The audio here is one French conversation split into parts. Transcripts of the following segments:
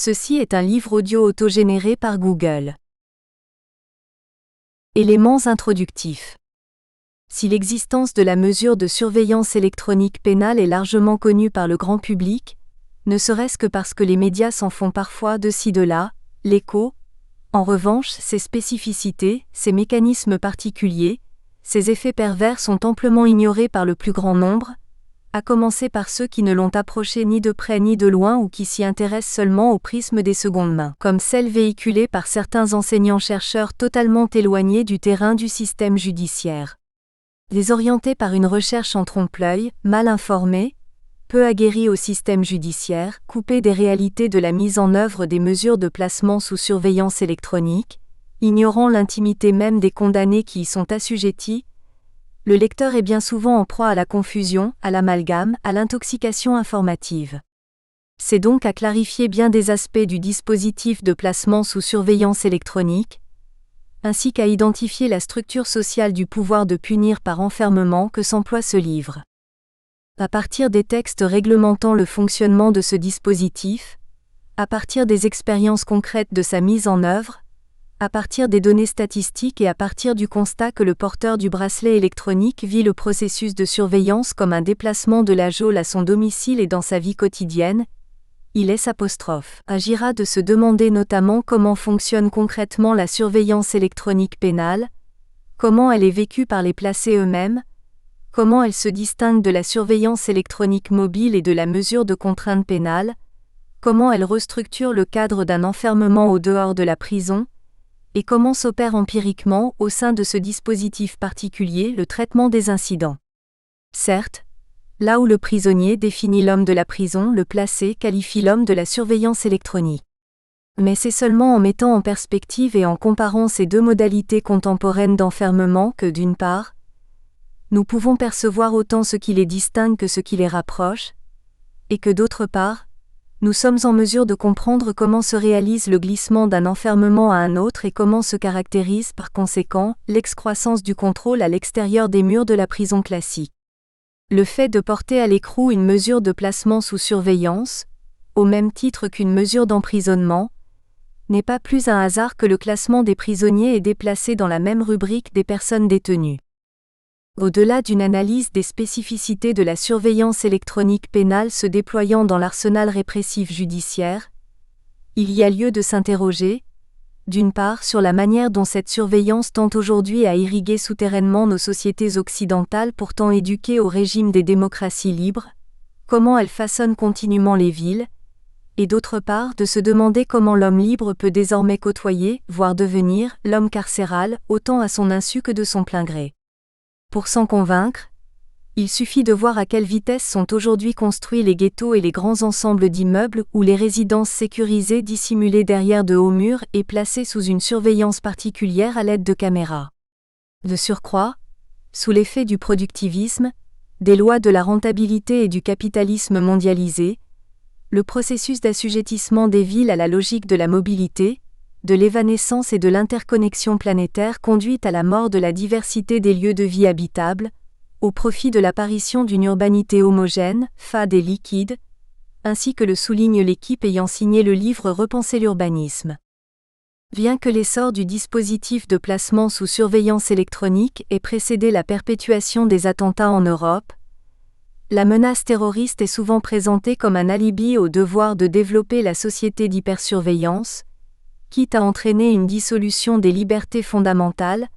Ceci est un livre audio autogénéré par Google. Éléments introductifs. Si l'existence de la mesure de surveillance électronique pénale est largement connue par le grand public, ne serait-ce que parce que les médias s'en font parfois de ci de là, l'écho, en revanche, ses spécificités, ses mécanismes particuliers, ses effets pervers sont amplement ignorés par le plus grand nombre, à commencer par ceux qui ne l'ont approché ni de près ni de loin ou qui s'y intéressent seulement au prisme des secondes mains, comme celle véhiculée par certains enseignants-chercheurs totalement éloignés du terrain du système judiciaire. Désorientés par une recherche en trompe-l'œil, mal informés, peu aguerris au système judiciaire, coupés des réalités de la mise en œuvre des mesures de placement sous surveillance électronique, ignorant l'intimité même des condamnés qui y sont assujettis, le lecteur est bien souvent en proie à la confusion, à l'amalgame, à l'intoxication informative. C'est donc à clarifier bien des aspects du dispositif de placement sous surveillance électronique, ainsi qu'à identifier la structure sociale du pouvoir de punir par enfermement que s'emploie ce livre. À partir des textes réglementant le fonctionnement de ce dispositif, à partir des expériences concrètes de sa mise en œuvre, à partir des données statistiques et à partir du constat que le porteur du bracelet électronique vit le processus de surveillance comme un déplacement de la geôle à son domicile et dans sa vie quotidienne, il agira de se demander notamment comment fonctionne concrètement la surveillance électronique pénale, comment elle est vécue par les placés eux-mêmes, comment elle se distingue de la surveillance électronique mobile et de la mesure de contrainte pénale, comment elle restructure le cadre d'un enfermement au dehors de la prison, et comment s'opère empiriquement, au sein de ce dispositif particulier, le traitement des incidents. Certes, là où le prisonnier définit l'homme de la prison, le placé qualifie l'homme de la surveillance électronique. Mais c'est seulement en mettant en perspective et en comparant ces deux modalités contemporaines d'enfermement que, d'une part, nous pouvons percevoir autant ce qui les distingue que ce qui les rapproche, et que d'autre part, nous sommes en mesure de comprendre comment se réalise le glissement d'un enfermement à un autre et comment se caractérise par conséquent l'excroissance du contrôle à l'extérieur des murs de la prison classique. Le fait de porter à l'écrou une mesure de placement sous surveillance, au même titre qu'une mesure d'emprisonnement, n'est pas plus un hasard que le classement des prisonniers est déplacé dans la même rubrique des personnes détenues. Au-delà d'une analyse des spécificités de la surveillance électronique pénale se déployant dans l'arsenal répressif judiciaire, il y a lieu de s'interroger, d'une part sur la manière dont cette surveillance tend aujourd'hui à irriguer souterrainement nos sociétés occidentales pourtant éduquées au régime des démocraties libres, comment elle façonne continuellement les villes, et d'autre part de se demander comment l'homme libre peut désormais côtoyer, voire devenir, l'homme carcéral, autant à son insu que de son plein gré. Pour s'en convaincre, il suffit de voir à quelle vitesse sont aujourd'hui construits les ghettos et les grands ensembles d'immeubles où les résidences sécurisées dissimulées derrière de hauts murs et placées sous une surveillance particulière à l'aide de caméras. De surcroît, sous l'effet du productivisme, des lois de la rentabilité et du capitalisme mondialisé, le processus d'assujettissement des villes à la logique de la mobilité, de l'évanescence et de l'interconnexion planétaire conduit à la mort de la diversité des lieux de vie habitables, au profit de l'apparition d'une urbanité homogène, fade et liquide, ainsi que le souligne l'équipe ayant signé le livre Repenser l'urbanisme. Bien que l'essor du dispositif de placement sous surveillance électronique ait précédé la perpétuation des attentats en Europe, la menace terroriste est souvent présentée comme un alibi au devoir de développer la société d'hypersurveillance, quitte à entraîner une dissolution des libertés fondamentales,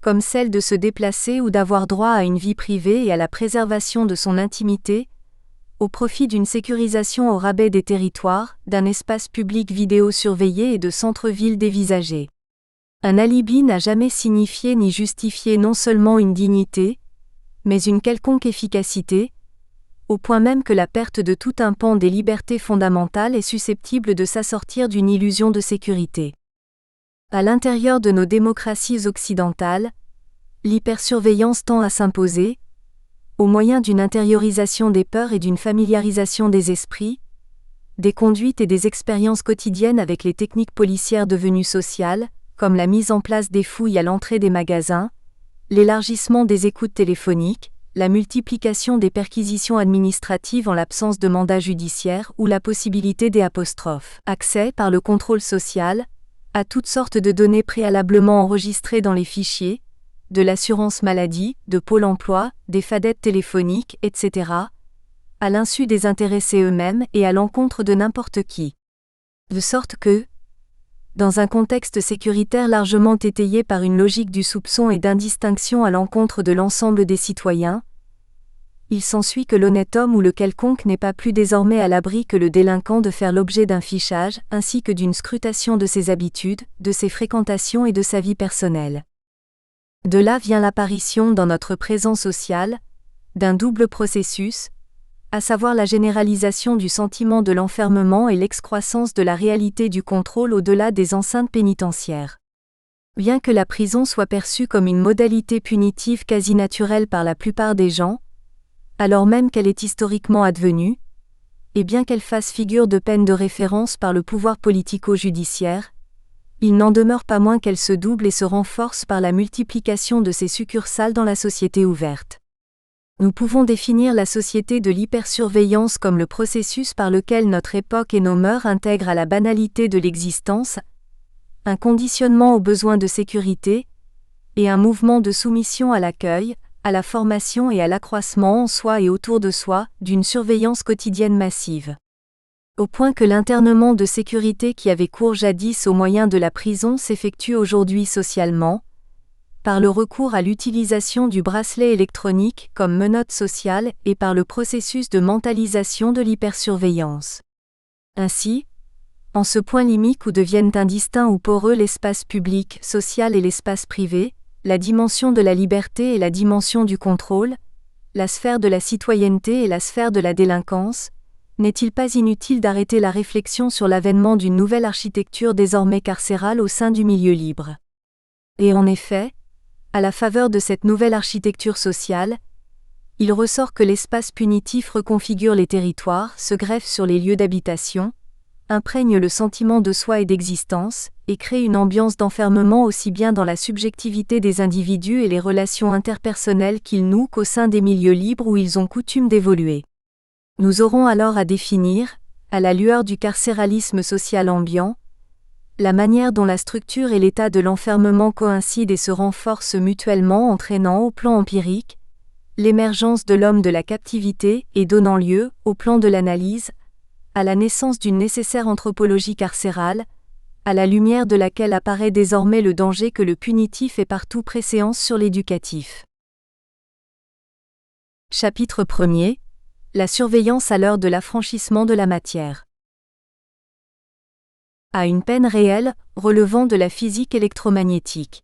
comme celle de se déplacer ou d'avoir droit à une vie privée et à la préservation de son intimité, au profit d'une sécurisation au rabais des territoires, d'un espace public vidéo surveillé et de centres-villes dévisagés. Un alibi n'a jamais signifié ni justifié non seulement une dignité, mais une quelconque efficacité, au point même que la perte de tout un pan des libertés fondamentales est susceptible de s'assortir d'une illusion de sécurité. À l'intérieur de nos démocraties occidentales, l'hypersurveillance tend à s'imposer, au moyen d'une intériorisation des peurs et d'une familiarisation des esprits, des conduites et des expériences quotidiennes avec les techniques policières devenues sociales, comme la mise en place des fouilles à l'entrée des magasins, l'élargissement des écoutes téléphoniques, la multiplication des perquisitions administratives en l'absence de mandat judiciaire ou la possibilité des accès par le contrôle social à toutes sortes de données préalablement enregistrées dans les fichiers, de l'assurance maladie, de Pôle emploi, des fadettes téléphoniques, etc., à l'insu des intéressés eux-mêmes et à l'encontre de n'importe qui. De sorte que, dans un contexte sécuritaire largement étayé par une logique du soupçon et d'indistinction à l'encontre de l'ensemble des citoyens, il s'ensuit que l'honnête homme ou le quelconque n'est pas plus désormais à l'abri que le délinquant de faire l'objet d'un fichage, ainsi que d'une scrutation de ses habitudes, de ses fréquentations et de sa vie personnelle. De là vient l'apparition dans notre présent social d'un double processus, à savoir la généralisation du sentiment de l'enfermement et l'excroissance de la réalité du contrôle au-delà des enceintes pénitentiaires. Bien que la prison soit perçue comme une modalité punitive quasi naturelle par la plupart des gens, alors même qu'elle est historiquement advenue, et bien qu'elle fasse figure de peine de référence par le pouvoir politico-judiciaire, il n'en demeure pas moins qu'elle se double et se renforce par la multiplication de ses succursales dans la société ouverte. Nous pouvons définir la société de l'hypersurveillance comme le processus par lequel notre époque et nos mœurs intègrent à la banalité de l'existence un conditionnement aux besoins de sécurité et un mouvement de soumission à l'accueil, à la formation et à l'accroissement en soi et autour de soi d'une surveillance quotidienne massive. Au point que l'internement de sécurité qui avait cours jadis au moyen de la prison s'effectue aujourd'hui socialement, par le recours à l'utilisation du bracelet électronique comme menotte sociale et par le processus de mentalisation de l'hypersurveillance. Ainsi, en ce point limite où deviennent indistincts ou poreux l'espace public, social et l'espace privé, la dimension de la liberté et la dimension du contrôle, la sphère de la citoyenneté et la sphère de la délinquance, n'est-il pas inutile d'arrêter la réflexion sur l'avènement d'une nouvelle architecture désormais carcérale au sein du milieu libre? Et en effet, à la faveur de cette nouvelle architecture sociale, il ressort que l'espace punitif reconfigure les territoires, se greffe sur les lieux d'habitation, imprègne le sentiment de soi et d'existence, et crée une ambiance d'enfermement aussi bien dans la subjectivité des individus et les relations interpersonnelles qu'ils nouent qu'au sein des milieux libres où ils ont coutume d'évoluer. Nous aurons alors à définir, à la lueur du carcéralisme social ambiant, la manière dont la structure et l'état de l'enfermement coïncident et se renforcent mutuellement entraînant au plan empirique l'émergence de l'homme de la captivité et donnant lieu, au plan de l'analyse, à la naissance d'une nécessaire anthropologie carcérale, à la lumière de laquelle apparaît désormais le danger que le punitif ait partout préséance sur l'éducatif. Chapitre 1er. La surveillance à l'heure de l'affranchissement de la matière. À une peine réelle, relevant de la physique électromagnétique.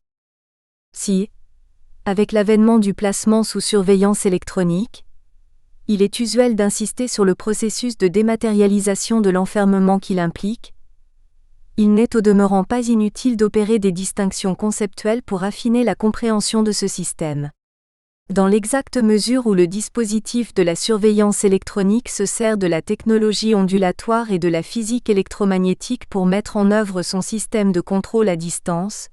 Si, avec l'avènement du placement sous surveillance électronique, il est usuel d'insister sur le processus de dématérialisation de l'enfermement qu'il implique, il n'est au demeurant pas inutile d'opérer des distinctions conceptuelles pour affiner la compréhension de ce système. Dans l'exacte mesure où le dispositif de la surveillance électronique se sert de la technologie ondulatoire et de la physique électromagnétique pour mettre en œuvre son système de contrôle à distance,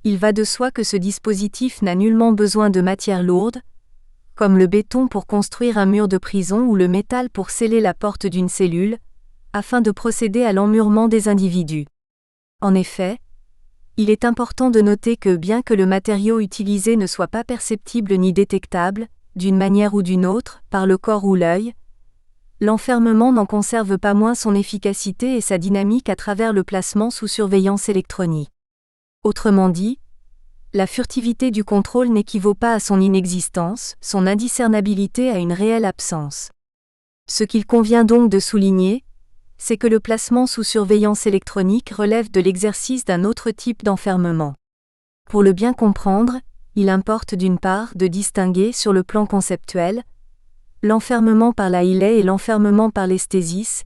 il va de soi que ce dispositif n'a nullement besoin de matière lourde, comme le béton pour construire un mur de prison ou le métal pour sceller la porte d'une cellule, afin de procéder à l'emmurement des individus. En effet, il est important de noter que bien que le matériau utilisé ne soit pas perceptible ni détectable, d'une manière ou d'une autre, par le corps ou l'œil, l'enfermement n'en conserve pas moins son efficacité et sa dynamique à travers le placement sous surveillance électronique. Autrement dit, la furtivité du contrôle n'équivaut pas à son inexistence, son indiscernabilité à une réelle absence. Ce qu'il convient donc de souligner, c'est que le placement sous surveillance électronique relève de l'exercice d'un autre type d'enfermement. Pour le bien comprendre, il importe d'une part de distinguer sur le plan conceptuel l'enfermement par la hilaire et l'enfermement par l'esthésis,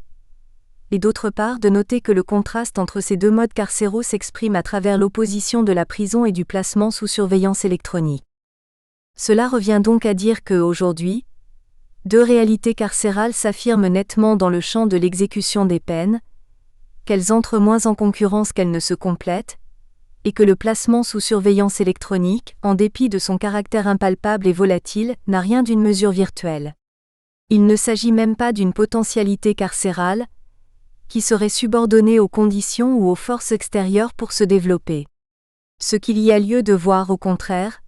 et d'autre part de noter que le contraste entre ces deux modes carcéraux s'exprime à travers l'opposition de la prison et du placement sous surveillance électronique. Cela revient donc à dire que, aujourd'hui, deux réalités carcérales s'affirment nettement dans le champ de l'exécution des peines, qu'elles entrent moins en concurrence qu'elles ne se complètent, et que le placement sous surveillance électronique, en dépit de son caractère impalpable et volatile, n'a rien d'une mesure virtuelle. Il ne s'agit même pas d'une potentialité carcérale, qui serait subordonnée aux conditions ou aux forces extérieures pour se développer. Ce qu'il y a lieu de voir au contraire,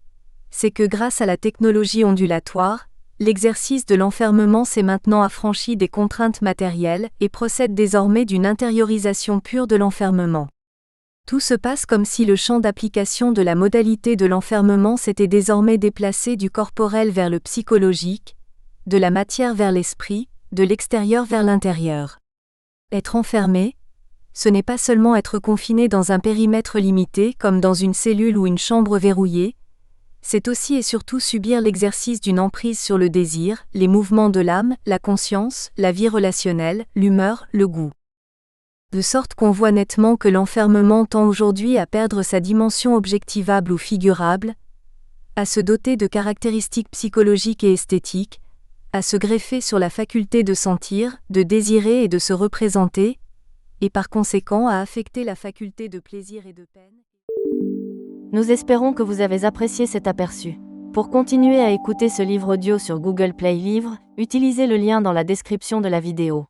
c'est que grâce à la technologie ondulatoire, l'exercice de l'enfermement s'est maintenant affranchi des contraintes matérielles et procède désormais d'une intériorisation pure de l'enfermement. Tout se passe comme si le champ d'application de la modalité de l'enfermement s'était désormais déplacé du corporel vers le psychologique, de la matière vers l'esprit, de l'extérieur vers l'intérieur. Être enfermé, ce n'est pas seulement être confiné dans un périmètre limité comme dans une cellule ou une chambre verrouillée, c'est aussi et surtout subir l'exercice d'une emprise sur le désir, les mouvements de l'âme, la conscience, la vie relationnelle, l'humeur, le goût. De sorte qu'on voit nettement que l'enfermement tend aujourd'hui à perdre sa dimension objectivable ou figurable, à se doter de caractéristiques psychologiques et esthétiques, à se greffer sur la faculté de sentir, de désirer et de se représenter, et par conséquent à affecter la faculté de plaisir et de peine. Nous espérons que vous avez apprécié cet aperçu. Pour continuer à écouter ce livre audio sur Google Play Livres, utilisez le lien dans la description de la vidéo.